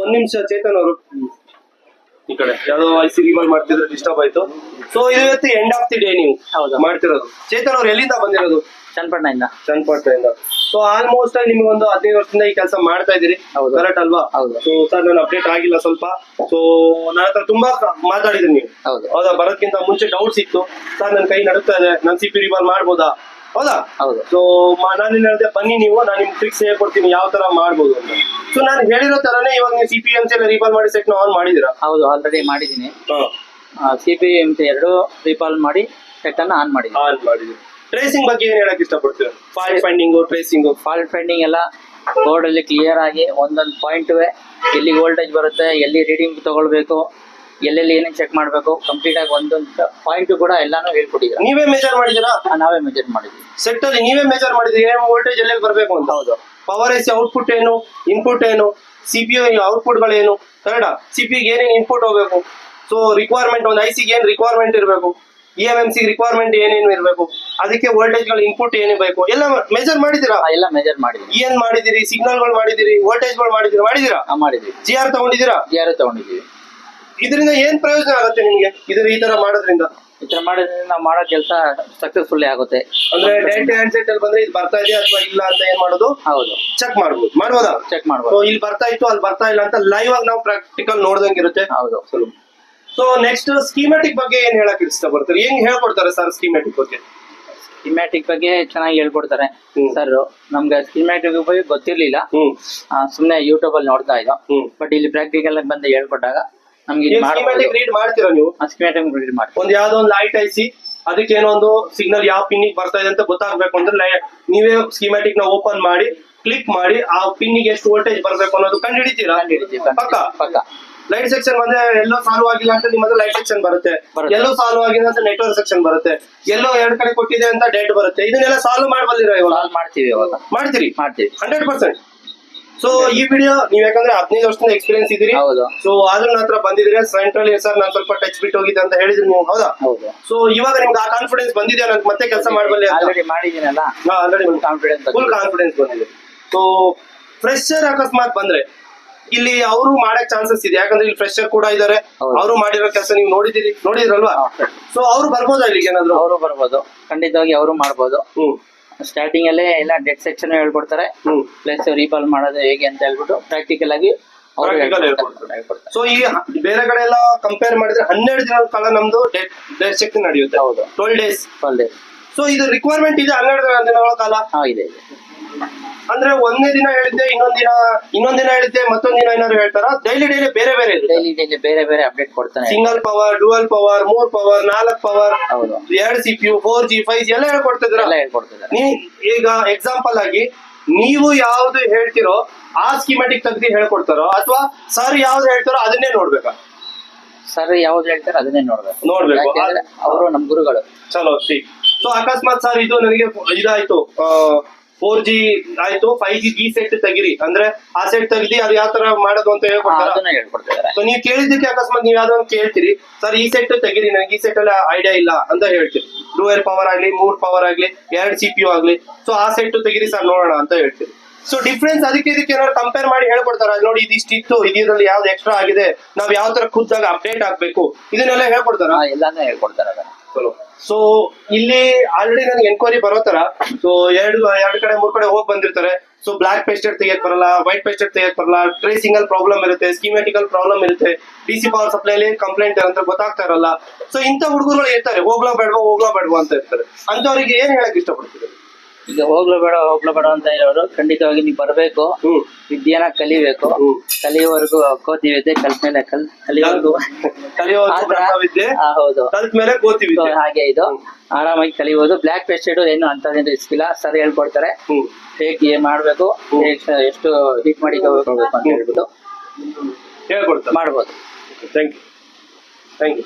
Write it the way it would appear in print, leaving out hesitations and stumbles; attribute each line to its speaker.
Speaker 1: ಒಂದ್ ನಿಮಿಷ ಚೇತನ್ ಅವರು ಈ ಕಡೆ ಯಾವ್ದೋ ಐಸಿ ರಿವೈವ್ ಮಾಡ್ತಿದ್ರೆ ಡಿಸ್ಟರ್ಬ್ ಆಯ್ತು. ಸೊ ಇವತ್ತು ಎಂಡ್ ಆಫ್ ದಿ ಡೇ ನೀವು ಮಾಡ್ತಿರೋದು. ಚೇತನ್ ಅವ್ರು ಎಲ್ಲಿಂದ ಬಂದಿರೋದು? ಚನ್ನಪಟ್ಟಣದಿಂದ. ಸೊ ಆಲ್ಮೋಸ್ಟ್ ನಿಮ್ಗೆ ಒಂದು 15 ವರ್ಷದಿಂದ ಈ ಕೆಲಸ ಮಾಡ್ತಾ ಇದೀರಿ, ಕರೆಕ್ಟ್ ಅಲ್ವಾ? ಸೊ ಸರ್ ನಾನು ಅಪ್ಡೇಟ್ ಆಗಿಲ್ಲ ಸ್ವಲ್ಪ. ಸೊ ನನ್ನ ಹತ್ರ ತುಂಬಾ ಮಾತಾಡಿದ್ರಿ ನೀವು, ಹೌದಾ? ಬರೋದ್ಕಿಂತ ಮುಂಚೆ ಡೌಟ್ಸ್ ಇತ್ತು. ಸರ್ ನನ್ನ ಕೈ ನಡುತ್ತಾ ಇದೆ, ನಾನು ಸಿಪಿ ರಿವಾಲ್ವ್ ಮಾಡ್ಬೋದಾ, ಹೌದಾ? ಸೊ ನಾನು ಹೇಳಿದೆ ಬನ್ನಿ ನೀವು, ನಾನು ನಿಮ್ಗೆ ಟ್ರಿಕ್ಸ್ ಹೇಳ್ಕೊಡ್ತೀನಿ ಯಾವ ತರ ಮಾಡ್ಬೋದು ಅಂತ. ಸೊ ನಾನು ಹೇಳಿರೋ ತರನೇ ಇವಾಗ ನೀವು CPMC ರಿವಾಲ್ವ್ ಮಾಡಿ ಸೆಟ್ ಆನ್ ಮಾಡಿದೀರಾ?
Speaker 2: ಹೌದು, ಆಲ್ರೆಡಿ ಮಾಡಿದೀನಿ. CPMC 2 ರಿವಾಲ್ವ್ ಮಾಡಿ ಸೆಟ್ ಅನ್ನು ಆನ್ ಮಾಡಿದೀನಿ.
Speaker 1: ಟ್ರೇಸಿಂಗ್ ಬಗ್ಗೆ ಏನ್ ಹೇಳಕ್ ಇಷ್ಟಪಡ್ತೀರಾ? Fault finding, tracing.
Speaker 2: Fault finding ಎಲ್ಲ ಬೋರ್ಡ್ ಅಲ್ಲಿ ಕ್ಲಿಯರ್ ಆಗಿ ಒಂದೊಂದು ಪಾಯಿಂಟ್ ಎಲ್ಲಿ ವೋಲ್ಟೇಜ್ ಬರುತ್ತೆ, ಎಲ್ಲಿ ರೀಡಿಂಗ್ ತಗೊಳ್ಬೇಕು, ಎಲ್ಲೆಲ್ಲಿ ಏನೇನು ಚೆಕ್ ಮಾಡ್ಬೇಕು, ಕಂಪ್ಲೀಟ್ ಆಗಿ ಒಂದೊಂದು ಪಾಯಿಂಟ್ ಕೂಡ ಎಲ್ಲಾನು ಹೇಳ್ಕೊಟ್ಟಿದ್ದೀರಾ.
Speaker 1: ನೀವೇ ಮೆಜರ್ ಮಾಡಿದಿರಾ?
Speaker 2: ನಾವೇ ಮೆಜರ್ ಮಾಡಿದ್ವಿ.
Speaker 1: ಸೆಟ್ ಅಲ್ಲಿ ನೀವೇ ಮೆಜರ್ ಮಾಡಿದ್ರಿ ಏನು ವೋಲ್ಟೇಜ್ ಎಲ್ಲಿ ಬರ್ಬೇಕು ಅಂತ?
Speaker 2: ಹೌದು.
Speaker 1: ಪವರ್ AC ಔಟ್ಪುಟ್ ಏನು, ಇನ್ಪುಟ್ ಏನು, CPU ಔಟ್ಪುಟ್ ಗಳೇನು, ಕರೆಕ್ಟಾ? CPಗೆ ಏನೇನು ಇನ್ಪುಟ್ ಹೋಗ್ಬೇಕು, ಸೊ ರಿಕ್ವೈರ್ಮೆಂಟ್ ಒಂದು ICಗೆ ಏನ್ ರಿಕ್ವೈರ್ಮೆಂಟ್ ಇರಬೇಕು, EMMC ರಿಕ್ವೈರ್ಮೆಂಟ್ ಏನೇನು ಇರಬೇಕು, ಅದಕ್ಕೆ ವೋಲ್ಟೇಜ್ ಗಳ ಇನ್ಪುಟ್ ಏನೇ ಬೇಕು ಎಲ್ಲ ಮೆಜರ್ ಮಾಡಿದಿರಾ?
Speaker 2: ಎಲ್ಲ ಮೆಜರ್ ಮಾಡಿದ್ವಿ.
Speaker 1: ಏನ್ ಮಾಡಿದಿರಿ? ಸಿಗ್ನಲ್ ಗಳು ಮಾಡಿದಿರಿ, ವೋಲ್ಟೇಜ್ ಗಳು ಮಾಡಿದಿರಾ?
Speaker 2: ಮಾಡಿದ್ವಿ.
Speaker 1: GR ತಗೊಂಡಿದ್ದೀರಾ?
Speaker 2: GR ತಗೊಂಡಿದ್ದೀವಿ.
Speaker 1: ಇದರಿಂದ ಏನ್ ಪ್ರಯೋಜನ ಆಗುತ್ತೆ ನಿಮ್ಗೆ ಈ ತರ ಮಾಡೋದ್ರಿಂದ?
Speaker 2: ನಾವು ಮಾಡೋ ಕೆಲಸ ಸಕ್ಸಸ್ಫುಲ್ ಆಗುತ್ತೆ.
Speaker 1: ಅಂದ್ರೆ ಡೈರೆಕ್ಟ್ ಹ್ಯಾಂಡ್ಸೆಟ್ ಅಲ್ಲಿ ಬಂದ್ರೆ ಇದು ಬರ್ತಾ ಇದೆಯಾ ಅಥವಾ ಇಲ್ಲ ಅಂತ ಏನ್ ಮಾಡೋದು?
Speaker 2: ಹೌದು,
Speaker 1: ಚೆಕ್ ಮಾಡ್ಬೋದಾ?
Speaker 2: ಚೆಕ್ ಮಾಡ್ಬೋದು.
Speaker 1: ಇಲ್ಲಿ ಬರ್ತಾ ಇತ್ತು, ಅಲ್ಲಿ ಬರ್ತಾ ಇಲ್ಲ ಅಂತ ಲೈವ್ ಆಗಿ ನಾವು ಪ್ರಾಕ್ಟಿಕಲ್ ನೋಡ್ದಂಗೆ ಇರುತ್ತೆ.
Speaker 2: ಹೌದು.
Speaker 1: ಸೊ ನೆಕ್ಸ್ಟ್ ಸ್ಕೀಮ್ಯಾಟಿಕ್ ಬಗ್ಗೆ ಏನ್ ಹೇಳಕ್ ಇಷ್ಟಪಡ್ತಾರೆ? ಹೆಂಗ್ ಹೇಳ್ಕೊಡ್ತಾರೆ ಸರ್ ಸ್ಕೀಮ್ಯಾಟಿಕ್ ಬಗ್ಗೆ?
Speaker 2: ಸ್ಕೀಮ್ಯಾಟಿಕ್ ಬಗ್ಗೆ ಚೆನ್ನಾಗಿ ಹೇಳ್ಕೊಡ್ತಾರೆ ಸರ್. ನಮ್ಗೆ ಸ್ಕೀಮ್ಯಾಟಿಕ್ ಬಗ್ಗೆ ಗೊತ್ತಿರ್ಲಿಲ್ಲ, ಸುಮ್ನೆ ಯೂಟ್ಯೂಬ್ ಅಲ್ಲಿ ನೋಡ್ತಾ ಇದ್ದೋ. ಬಟ್ ಇಲ್ಲಿ ಪ್ರಾಕ್ಟಿಕಲ್ ಬಂದು ಹೇಳ್ಕೊಟ್ಟಾಗ ನಮ್ಗೆ
Speaker 1: ರೀಡ್ ಮಾಡ್ತೀರಾ ನೀವು?
Speaker 2: ಸ್ಕೀಮ್ಯಾಟಿಕ್ ರೀಡ್ ಮಾಡಿ
Speaker 1: ಒಂದ್ ಯಾವ್ದೋ ಒಂದು ಲೈಟ್ ಐಸಿ ಅದಕ್ಕೆ ಏನೋ ಒಂದು ಸಿಗ್ನಲ್ ಯಾವ ಪಿನ್ ಬರ್ತಾ ಇದೆ ಅಂತ ಗೊತ್ತಾಗ್ಬೇಕು ಅಂದ್ರೆ ನೀವೇ ಸ್ಕೀಮ್ಯಾಟಿಕ್ ನ ಓಪನ್ ಮಾಡಿ ಕ್ಲಿಕ್ ಮಾಡಿ ಆ ಪಿನ್ ಗೆ ಎಷ್ಟು ವೋಲ್ಟೇಜ್ ಬರ್ಬೇಕು ಅನ್ನೋದು ಕಂಡು ಹಿಡಿತೀರಾ? ಪಕ್ಕ. ಲೈಟ್ ಸೆಕ್ಷನ್ ಬಂದ್ರೆ ಎಲ್ಲೋ ಸಾಲ್ವ್ ಆಗಿಲ್ಲ ಅಂತ ನಿಮ್ಮದು ಲೈಟ್ ಸೆಕ್ಷನ್ ಬರುತ್ತೆ, ಎಲ್ಲೋ ಸಾಲ್ವ್ ಆಗಿಲ್ಲ ಅಂತ ನೆಟ್ವರ್ಕ್ ಸೆಕ್ಷನ್ ಬರುತ್ತೆ, ಎಲ್ಲೋ ಎರಡ್ ಕಡೆ ಕೊಟ್ಟಿದೆ ಅಂತ ಡೆಡ್ ಬರುತ್ತೆ. ಇದನ್ನೆಲ್ಲ ಸಾಲ್ವ್ ಮಾಡಬಲ್ಲಿರ?
Speaker 2: ಮಾಡ್ತೀವಿ.
Speaker 1: ಮಾಡ್ತೀರಿ? 100%. ಸೊ ಈ ವಿಡಿಯೋ ನೀವ್ ಯಾಕಂದ್ರೆ 15 ವರ್ಷದಿಂದ ಎಕ್ಸ್ಪೀರಿಯನ್ಸ್ ಇದೀರಿ.
Speaker 2: ಸೊ
Speaker 1: ಆದ್ರೂ ನನ್ನ ಹತ್ರ ಬಂದಿದ್ರೆ ಸೆಂಟ್ರಲ್ ಸರ್ ನಾನು ಸ್ವಲ್ಪ ಟಚ್ ಬಿಟ್ಟು ಹೋಗಿದ್ದೆ ಅಂತ ಹೇಳಿದ್ರಿ ನೀವು, ಹೌದಾ? ಸೊ ಇವಾಗ ನಿಮ್ಗೆ ಆ ಕಾನ್ಫಿಡೆನ್ಸ್ ಬಂದಿದೆ ನನಗೆ ಮತ್ತೆ ಕೆಲಸ ಮಾಡಬಲ್ಲೆ?
Speaker 2: ಆಲ್ರೆಡಿ ಮಾಡಿದೀನಲ್ಲ,
Speaker 1: ಫುಲ್ ಕಾನ್ಫಿಡೆನ್ಸ್ ಬಂದಿದೆ. ಸೊ ಫ್ರೆಶರ್ ಅಕಸ್ಮಾತ್ ಬಂದ್ರೆ ಇಲ್ಲಿ ಅವರು ಮಾಡಕ್ ಚಾನ್ಸಸ್ ಇದೆ, ಯಾಕಂದ್ರೆ ಇಲ್ಲಿ ಫ್ರೆಶರ್ ಕೂಡ ಇದಾರೆ, ಅವರು ಮಾಡಿರೋ ಕೆಲಸ ನೀವು ನೋಡಿದಿರಲ್ವಾ? ಸೊ ಅವ್ರು ಬರ್ಬೋದಾ ಇಲ್ಲಿಗೆ? ಏನಾದ್ರು
Speaker 2: ಅವರು ಬರ್ಬೋದು, ಖಂಡಿತವಾಗಿ ಅವರು ಮಾಡ್ಬೋದು. ಸ್ಟಾರ್ಟಿಂಗ್ ಅಲ್ಲೇ ಎಲ್ಲ ಡೆಡ್ ಸೆಕ್ಷನ್ ಹೇಳ್ಕೊಡ್ತಾರೆ, ಪ್ಲಸ್ ರಿವಾಲ್ವ್ ಮಾಡೋದು ಹೇಗೆ ಅಂತ ಹೇಳ್ಬಿಟ್ಟು ಪ್ರಾಕ್ಟಿಕಲ್ ಆಗಿ
Speaker 1: ಹೇಳ್ಕೊಡ್ತಾರೆ. ಸೊ ಈ ಬೇರೆ ಕಡೆ ಎಲ್ಲ ಕಂಪೇರ್ ಮಾಡಿದ್ರೆ 12 ದಿನದ ಕಾಲ ನಮ್ದು ಡೆಡ್ ಸೆಕ್ಷನ್ ನಡೆಯುತ್ತೆ. 12 ಡೇಸ್. ಸೊ ಇದು ರಿಕ್ವೈರ್ಮೆಂಟ್ ಇದೆ 12 ದಿನಗಳ ಕಾಲ
Speaker 2: ಇದೆ.
Speaker 1: ಅಂದ್ರೆ ಒಂದೇ ದಿನ ಹೇಳಿದ್ದೆ, ಇನ್ನೊಂದ್ ದಿನ ಹೇಳಿದ್ದೆ, ಮತ್ತೊಂದ್ ದಿನ ಏನಾದ್ರು ಹೇಳ್ತಾರ? ಡೈಲಿ ಬೇರೆ
Speaker 2: ಬೇರೆ ಅಪ್ಡೇಟ್ ಕೊಡ್ತಾನೆ.
Speaker 1: Single power, dual power, 3 power, 4 power, 2 CPU, 4G, 5G ಎಲ್ಲ ಹೇಳ್ಕೊಡ್ತಿದ್ರ? ಈಗ ಎಕ್ಸಾಂಪಲ್ ಆಗಿ ನೀವು ಯಾವ್ದು ಹೇಳ್ತಿರೋ ಆ ಸ್ಕೀಮ್ಯಾಟಿಕ್ ತೆಗ್ದು ಹೇಳ್ಕೊಡ್ತಾರೋ ಅಥವಾ ಸರ್ ಯಾವ್ದು ಹೇಳ್ತಾರೋ ಅದನ್ನೇ ನೋಡ್ಬೇಕಾ?
Speaker 2: ಸರ್ ಯಾವ್ದು ಹೇಳ್ತಾರೋ ಅದನ್ನೇ ನೋಡ್ಬೇಕು. ಅವರು ನಮ್ ಗುರುಗಳು.
Speaker 1: ಚಲೋ ಸಿ. ಸೊ ಅಕಸ್ಮಾತ್ ಸರ್ ಇದು ನನಗೆ ಇದಾಯ್ತು, 4G ಆಯ್ತು, 5G ಈ ಸೆಟ್ ತೆಗಿರಿ ಅಂದ್ರೆ ಆ ಸೆಟ್ ತೆಗ್ದಿ ಅದು ಯಾವ ತರ ಮಾಡೋದು ಅಂತ ಹೇಳ್ಕೊಡ್ತಾರೆ. ಸೊ ನೀವು ಕೇಳಿದ್ದಕ್ಕೆ ಅಕಸ್ಮಾತ್ ನೀವ್ ಯಾವ್ದೋ ಕೇಳ್ತೀರಿ, ಸರ್ ಈ ಸೆಟ್ ತೆಗಿರಿ, ನನಗೆ ಈ ಸೆಟ್ ಅಲ್ಲಿ ಐಡಿಯಾ ಇಲ್ಲ ಅಂತ ಹೇಳ್ತೀರಿ. 2 ಪವರ್ ಆಗ್ಲಿ, 3 ಪವರ್ ಆಗ್ಲಿ, 2 CPU ಆಗ್ಲಿ, ಸೊ ಆ ಸೆಟ್ ತೆಗಿರಿ ಸರ್ ನೋಡೋಣ ಅಂತ ಹೇಳ್ತೀರಿ. ಸೊ ಡಿಫ್ರೆನ್ಸ್ ಅದಕ್ಕೆ ಏನಾದ್ರು ಕಂಪೇರ್ ಮಾಡಿ ಹೇಳ್ಕೊಡ್ತಾರ? ನೋಡಿ ಇದಿಷ್ಟು ಇದ್ರಲ್ಲಿ ಯಾವ್ದು ಎಕ್ಸ್ಟ್ರಾ ಆಗಿದೆ, ನಾವ್ ಯಾವ ತರ ಖುದ್ದಾಗಿ ಅಪ್ಡೇಟ್ ಆಗ್ಬೇಕು, ಇದನ್ನೆಲ್ಲ ಹೇಳ್ಕೊಡ್ತಾರ?
Speaker 2: ಎಲ್ಲಾನು ಹೇಳ್ಕೊಡ್ತಾರ.
Speaker 1: ಸೊ ಇಲ್ಲಿ ಆಲ್ರೆಡಿ ನನಗೆ ಎನ್ಕ್ವೈರಿ ಬರೋ ತರ, ಸೊ ಎರಡು ಕಡೆ 3 ಕಡೆ ಹೋಗಿ ಬಂದಿರ್ತಾರೆ. ಸೊ ಬ್ಲಾಕ್ ಪೇಸ್ಟೆಡ್ ತೆಗಿಯಕ್ ಬರಲ್ಲ, ವೈಟ್ ಪೇಸ್ಟೆಡ್ ತೆಗಿಯಕ್ ಬರಲ್ಲ, ಟ್ರೇಸಿಂಗಲ್ ಪ್ರಾಬ್ಲಮ್ ಇರುತ್ತೆ, ಸ್ಕೀಮ್ಯಾಟಿಕಲ್ ಪ್ರಾಬ್ಲಮ್ ಇರುತ್ತೆ, DC ಪವರ್ ಸಪ್ಲೈಲಿ ಕಂಪ್ಲೇಂಟ್ ಅಂತ ಗೊತ್ತಾಗ್ತಾ ಇರಲ್ಲ. ಸೊ ಇಂಥ ಹುಡುಗರುಗಳು ಇರ್ತಾರೆ, ಹೋಗ್ಲೋ ಬೇಡವಾ ಅಂತ ಇರ್ತಾರೆ. ಅಂತವ್ರಿಗೆ ಏನ್ ಹೇಳಕ್ ಇಷ್ಟಪಡ್ತೀರಿ?
Speaker 2: ಈಗ ಹೋಗ್ಲೋ ಬೇಡ ಅಂತ ಇರೋರು ಖಂಡಿತವಾಗಿ ನೀವು ಬರ್ಬೇಕು, ವಿದ್ಯೆನ ಕಲಿಬೇಕು. ಕಲಿಯುವವರೆಗೂ ಕೋತಿ ವಿದ್ಯೆ, ಕಲ್ತ್ಮೇಲೆ ಕಲಿಯೋವರೆಗೂ
Speaker 1: ವಿದ್ಯೆ,
Speaker 2: ಹೌದು,
Speaker 1: ಕಲ್ತ್ಮೇಲೆ ಕೋತಿ ವಿದ್ಯೆ.
Speaker 2: ಹಾಗೆ ಇದು ಆರಾಮಾಗಿ ಕಲಿಬಹುದು. ಬ್ಲಾಕ್ ಪೇಸ್ಟೆಡ್ ಏನು ಅಂತದೇನು ರಿಸ್ಕ್ ಇಲ್ಲ, ಸರ್ ಹೇಳ್ಕೊಡ್ತಾರೆ ಹೇಗೆ ಮಾಡ್ಬೇಕು, ಎಷ್ಟು ಹೀಟ್ ಮಾಡಿ ಅಂತ ಹೇಳ್ಬಿಟ್ಟು
Speaker 1: ಹೇಳ್ಕೊಡ್ತಾರೆ,
Speaker 2: ಮಾಡ್ಬೋದು.
Speaker 1: Thank you.